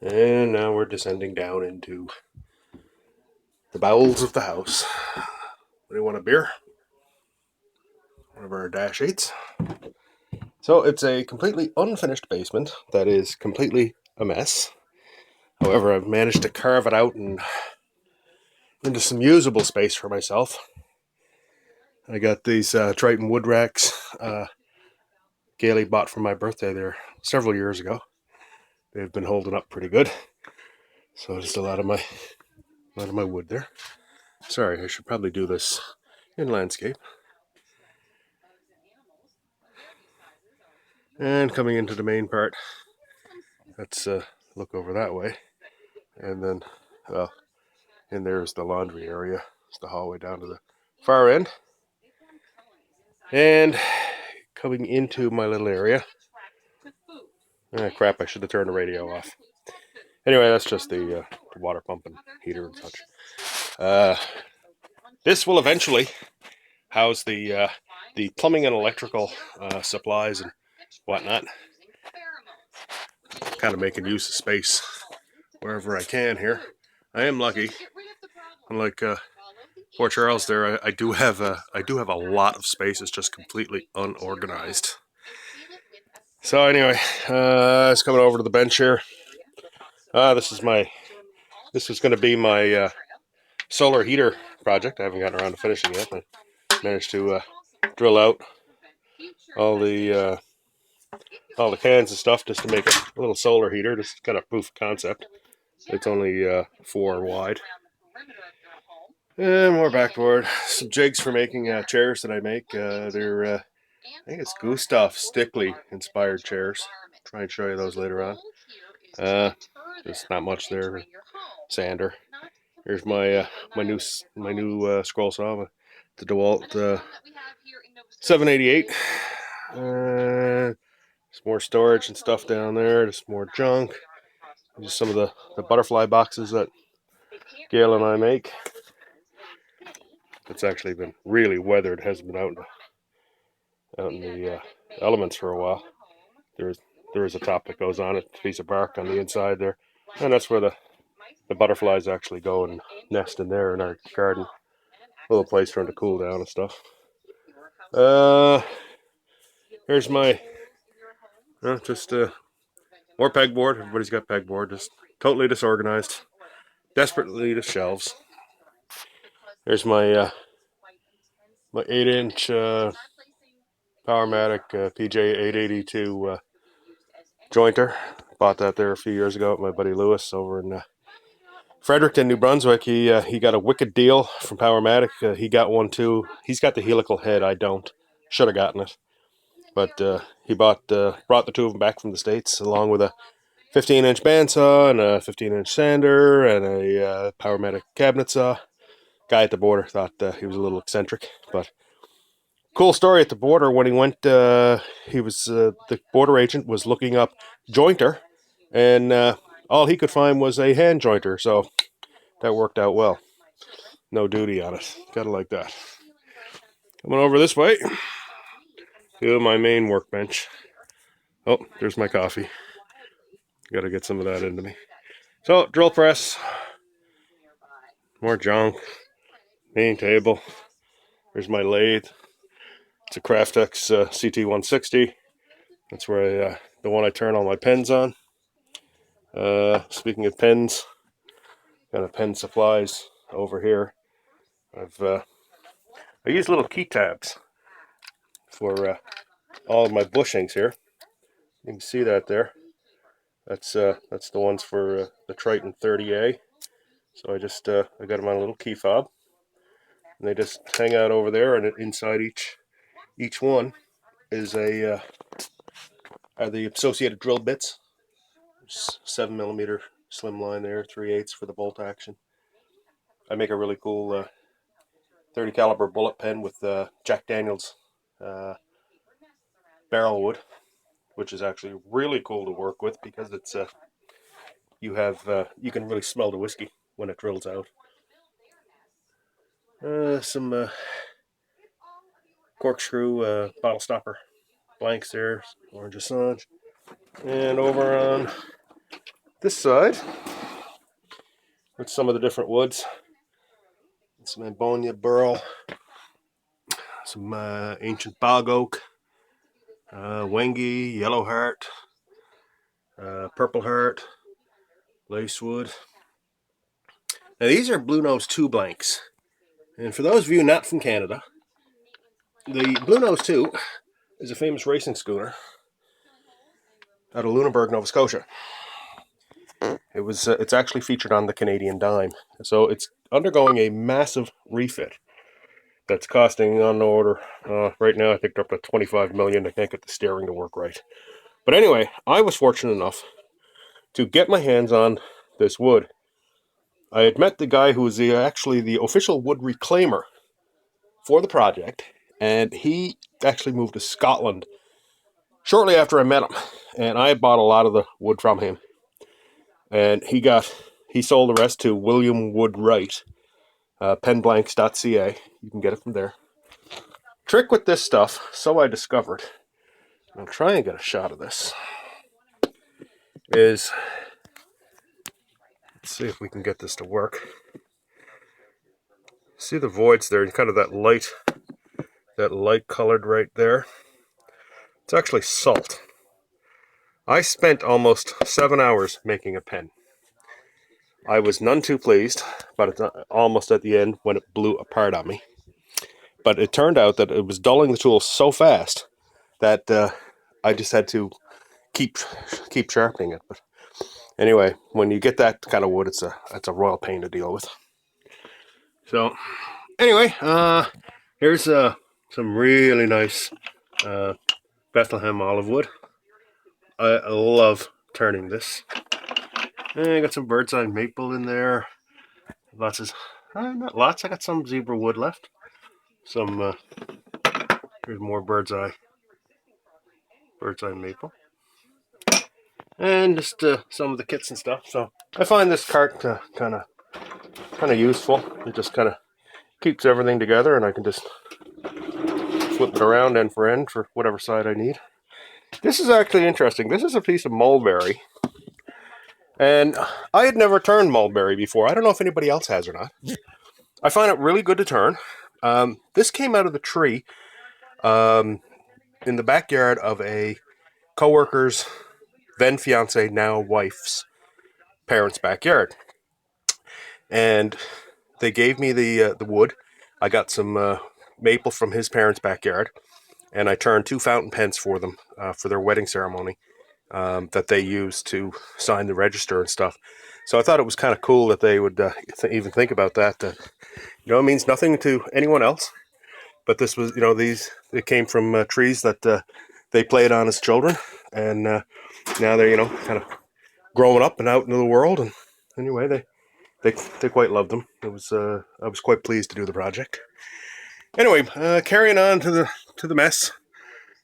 And now we're descending down into the bowels of the house. What do you want, a beer? One of our dash 8s. So it's a completely unfinished basement that is completely a mess. However, I've managed to carve it out and into some usable space for myself. I got these Triton wood racks Gail bought for my birthday there several years ago. They've been holding up pretty good. So just a lot of my wood there. Sorry, I should probably do this in landscape. And coming into the main part, let's look over that way. And then, well, in there is the laundry area. It's the hallway down to the far end. And coming into my little area. Crap, I should have turned the radio off. Anyway, that's just the water pump and heater and such. This will eventually house the plumbing and electrical supplies and whatnot. Kind of making use of space wherever I can here. I am lucky. Unlike Port Charles, there I do have a lot of space. It's just completely unorganized. So anyway, it's coming over to the bench here. This was going to be my solar heater project. I haven't gotten around to finishing yet. I managed to drill out all the cans and stuff just to make a little solar heater. Just kind of proof of concept. It's only 4 wide. And more backboard. Some jigs for making chairs that I make. They're I think it's Gustav Stickley inspired chairs. Try and show you those later on. Just not much there. Sander. Here's my new scroll saw, the DeWalt 788. There's more storage and stuff down there. There's more junk. Just some of the butterfly boxes that Gail and I make. It's actually been really weathered. It hasn't been out in the elements for a while. There is a top that goes on it, a piece of bark on the inside there, and that's where the butterflies actually go and nest in there in our garden. A little place for them to cool down and stuff. Here's my just more pegboard. Everybody's got pegboard. Just totally disorganized. Desperately to shelves. There's my 8-inch Powermatic PJ882 jointer. Bought that there a few years ago with my buddy Lewis over in Fredericton, New Brunswick. He got a wicked deal from Powermatic. He got one too. He's got the helical head. I don't. Should have gotten it, but he brought the 2 of them back from the States along with a 15-inch bandsaw and a 15-inch sander and a Powermatic cabinet saw. Guy at the border thought he was a little eccentric, but cool story at the border. When he went, he was the border agent was looking up jointer, and all he could find was a hand jointer. So that worked out well. No duty on it. Gotta like that. Coming over this way to my main workbench. Oh, there's my coffee. Gotta get some of that into me. So drill press. More junk. Main table. There's my lathe. It's a Craftex CT160. That's where the one I turn all my pens on. Speaking of pens, kind of pen supplies over here. I use little key tabs for all of my bushings here. You can see that there. That's the ones for the Triton 30A. So I got them on a little key fob, and they just hang out over there. And inside each one is are the associated drill bits. 7mm slimline there, 3/8 for the bolt action. I make a really cool 30 caliber bullet pen with Jack Daniels barrel wood, which is actually really cool to work with because it's you can really smell the whiskey when it drills out. Some corkscrew bottle stopper blanks there, orange Assange, and over on this side with some of the different woods. Some Ambonia burl, some ancient bog oak, Wengi, yellow heart, purple heart, lacewood. Now these are Blue Nose 2 blanks. And for those of you not from Canada, the Blue Nose 2 is a famous racing schooner out of Lunenburg, Nova Scotia. It's actually featured on the Canadian Dime. So it's undergoing a massive refit that's costing on the order, right now I think they're up to $25 million. I can't get the steering to work right. But anyway, I was fortunate enough to get my hands on this wood. I had met the guy who was actually the official wood reclaimer for the project, and he actually moved to Scotland shortly after I met him, and I bought a lot of the wood from him, and he sold the rest to William Wood Wright, penblanks.ca. You can get it from there. Trick with this stuff, so I discovered, I'll try and get a shot of this, is, let's see if we can get this to work. See the voids there, kind of that light colored right there. It's actually salt. I spent almost 7 hours making a pen. I was none too pleased, but it's almost at the end when it blew apart on me. But it turned out that it was dulling the tool so fast that I just had to keep sharpening it. But anyway, when you get that kind of wood, it's a royal pain to deal with. So anyway, here's some really nice Bethlehem olive wood. I love turning this. And I got some bird's eye maple in there. Not lots. I got some zebra wood left. Here's more bird's eye maple, and just some of the kits and stuff. So I find this cart kind of useful. It just kind of keeps everything together, and I can just flip it around end for end for whatever side I need. This is actually interesting. This is a piece of mulberry, and I had never turned mulberry before. I don't know if anybody else has or not. I find it really good to turn. This came out of the tree in the backyard of a coworker's then fiance, now wife's parents' backyard, and they gave me the wood. I got some maple from his parents' backyard, and I turned 2 fountain pens for them for their wedding ceremony that they used to sign the register and stuff. So I thought it was kind of cool that they would even think about that. It means nothing to anyone else, but this was, it came from trees that they played on as children, and now they're, kind of growing up and out into the world. And anyway, they quite loved them. I was quite pleased to do the project. Anyway, carrying on to the mess,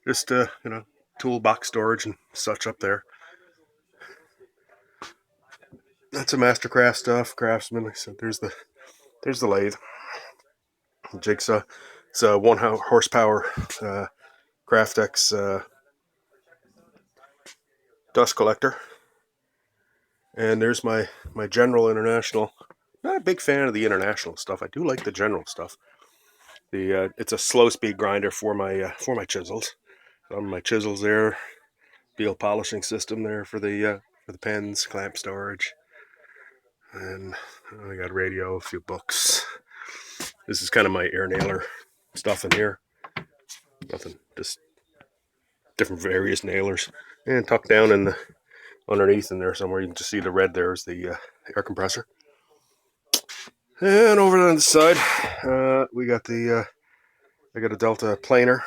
just toolbox storage and such up there. That's a Mastercraft stuff, Craftsman. Like I said, there's the lathe, jigsaw. It's a 1 horsepower Craftex dust collector. And there's my General International. Not a big fan of the international stuff. I do like the general stuff. It's a slow speed grinder for my chisels. My chisels there, Beal polishing system there for the pens, clamp storage, and I got radio, a few books. This is kind of my air nailer stuff in here. Nothing, just different various nailers, and tucked down underneath in there somewhere. You can just see the red there is the air compressor. And over on the side, we got I got a Delta planer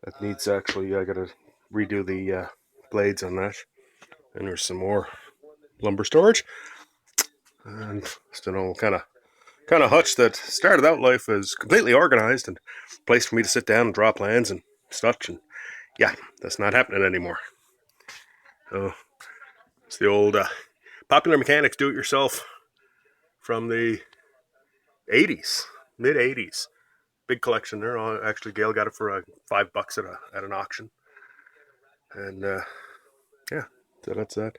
that needs I got to redo the blades on that. And there's some more lumber storage, and just an old kind of hutch that started out life as completely organized and a place for me to sit down and draw plans and such. And yeah, that's not happening anymore. So it's the old Popular Mechanics do-it-yourself from the 80s, mid 80s. Big collection there. Actually, Gail got it for $5 at an auction. And yeah, so that's that.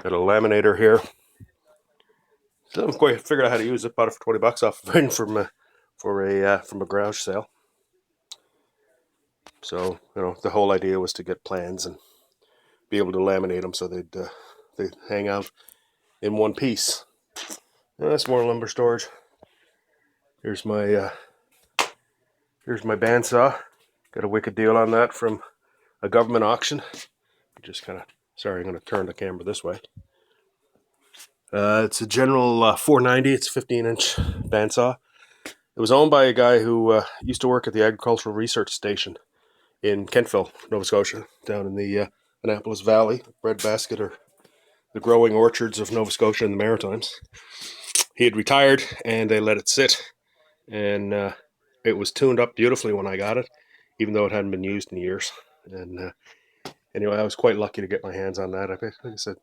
Got a laminator here. So I'm quite figured out how to use it. Bought it for $20 off from a garage sale. So the whole idea was to get plans and be able to laminate them so they'd hang out in one piece. And that's more lumber storage. Here's my bandsaw. Got a wicked deal on that from a government auction. Just kind of sorry, I'm going to turn the camera this way. It's a General 490. It's a 15-inch bandsaw. It was owned by a guy who used to work at the Agricultural Research Station in Kentville, Nova Scotia, down in the Annapolis Valley, breadbasket or the growing orchards of Nova Scotia and the Maritimes. He had retired, and they let it sit, and it was tuned up beautifully when I got it, even though it hadn't been used in years. And anyway, I was quite lucky to get my hands on that. Like I said,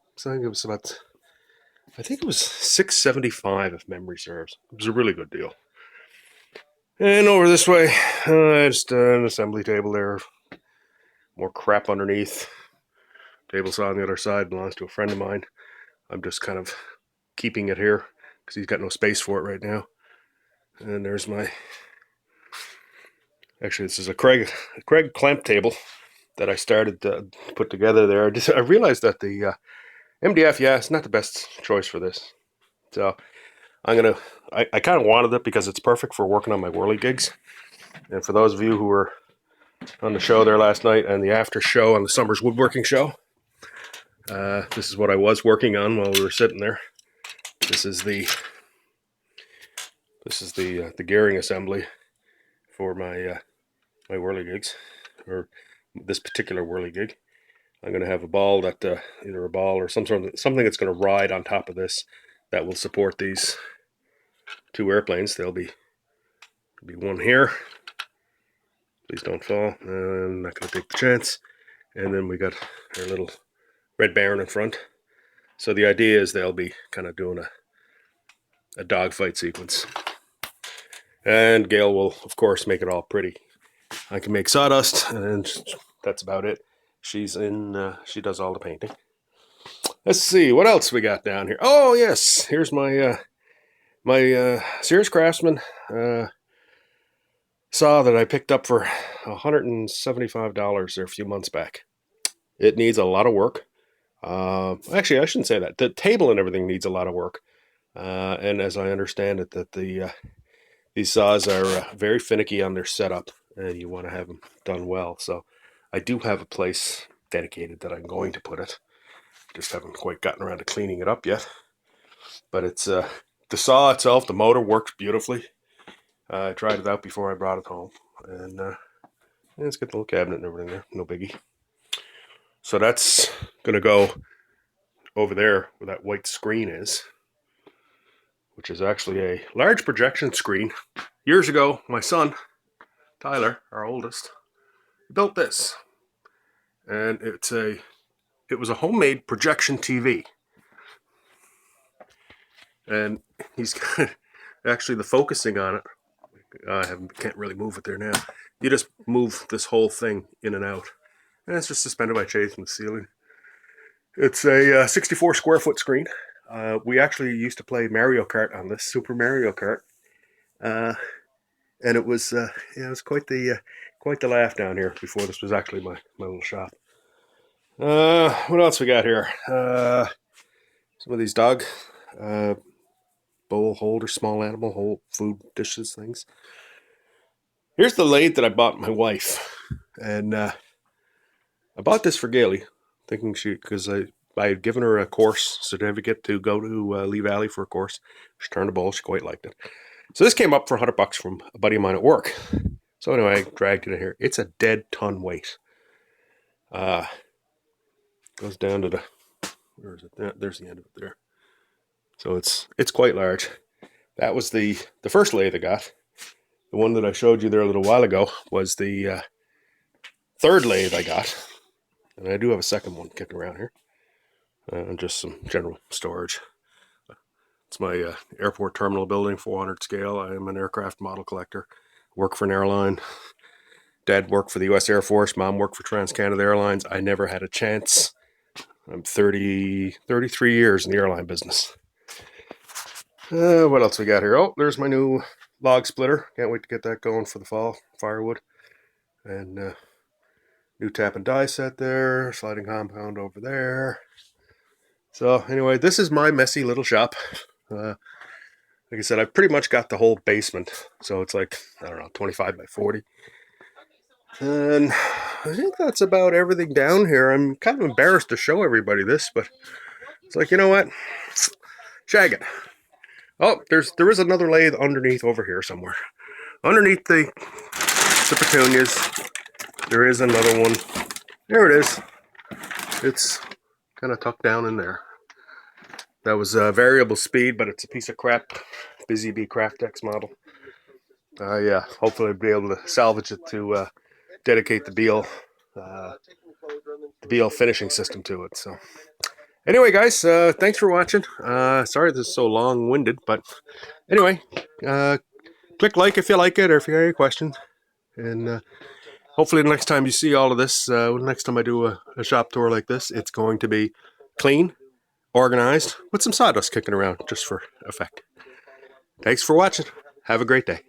I think it was $675 if memory serves. It was a really good deal. And over this way, just an assembly table there. More crap underneath. Table saw on the other side belongs to a friend of mine. I'm just kind of keeping it here because he's got no space for it right now. And there's my... Actually, this is a Craig clamp table that I started to put together there. I realized that the MDF, it's not the best choice for this. So I kind of wanted it because it's perfect for working on my whirly gigs. And for those of you who were on the show there last night and the after show on the Summers Woodworking Show, this is what I was working on while we were sitting there. This is the gearing assembly for my my whirly gigs, or this particular whirly gig. I'm going to have a ball that either a ball or something that's going to ride on top of this that will support these two airplanes. There'll be one here. Please don't fall. I'm not going to take the chance. And then we got our little Red Baron in front. So the idea is they'll be kind of doing a dogfight sequence. And Gail will, of course, make it all pretty. I can make sawdust, and that's about it. She does all the painting. Let's see, what else we got down here? Oh, yes, here's my Sears Craftsman saw that I picked up for $175 there a few months back. It needs a lot of work. Actually, I shouldn't say that. The table and everything needs a lot of work. And as I understand it, that these saws are very finicky on their setup, and you want to have them done well. So I do have a place dedicated that I'm going to put it. Just haven't quite gotten around to cleaning it up yet. But it's the saw itself, the motor works beautifully. I tried it out before I brought it home. And it's got the little cabinet and everything there. No biggie. So that's going to go over there where that white screen is, which is actually a large projection screen. Years ago, my son, Tyler, our oldest, built this. And it was a homemade projection TV. And he's got, actually the focusing on it, can't really move it there now. You just move this whole thing in and out. And it's just suspended by chains from the ceiling. It's a 64 square foot screen. We actually used to play Mario Kart on this, Super Mario Kart. And it was quite the laugh down here before this was actually my little shop. What else we got here? Some of these dog bowl holder, small animal whole food dishes things. Here's the lathe that I bought my wife, and I bought this for Gail, thinking because I had given her a course certificate to go to Lee Valley for a course. She turned a bowl. She quite liked it. So this came up for $100 from a buddy of mine at work. So anyway, I dragged it in here. It's a dead ton weight. Goes down to where is it? There's the end of it there. So it's quite large. That was the first lathe I got. The one that I showed you there a little while ago was the third lathe I got. And I do have a second one kicking around here. And just some general storage. It's my airport terminal building, 400 scale. I am an aircraft model collector. Work for an airline. Dad worked for the U.S. Air Force. Mom worked for Trans-Canada Airlines. I never had a chance I'm 33 years in the airline business. What else we got here? Oh, there's my new log splitter. Can't wait to get that going for the fall. Firewood. And new tap and die set there. Sliding compound over there. So anyway, this is my messy little shop. Like I said, I pretty much got the whole basement. So it's like, I don't know, 25 by 40. And I think that's about everything down here. I'm kind of embarrassed to show everybody this, but it's like, you know what? Shag it. Oh, there is another lathe underneath over here somewhere. Underneath the petunias, there is another one. There it is. It's kind of tucked down in there. That was variable speed, but it's a piece of crap. Busy Bee Craftex model. Yeah, hopefully I'll be able to salvage it to dedicate the Beal finishing system to it. So anyway, guys, thanks for watching. Sorry this is so long-winded, but anyway, click like if you like it or if you have any questions. And hopefully the next time you see all of this, next time I do a shop tour like this, it's going to be clean, organized, with some sawdust kicking around just for effect. Thanks for watching. Have a great day.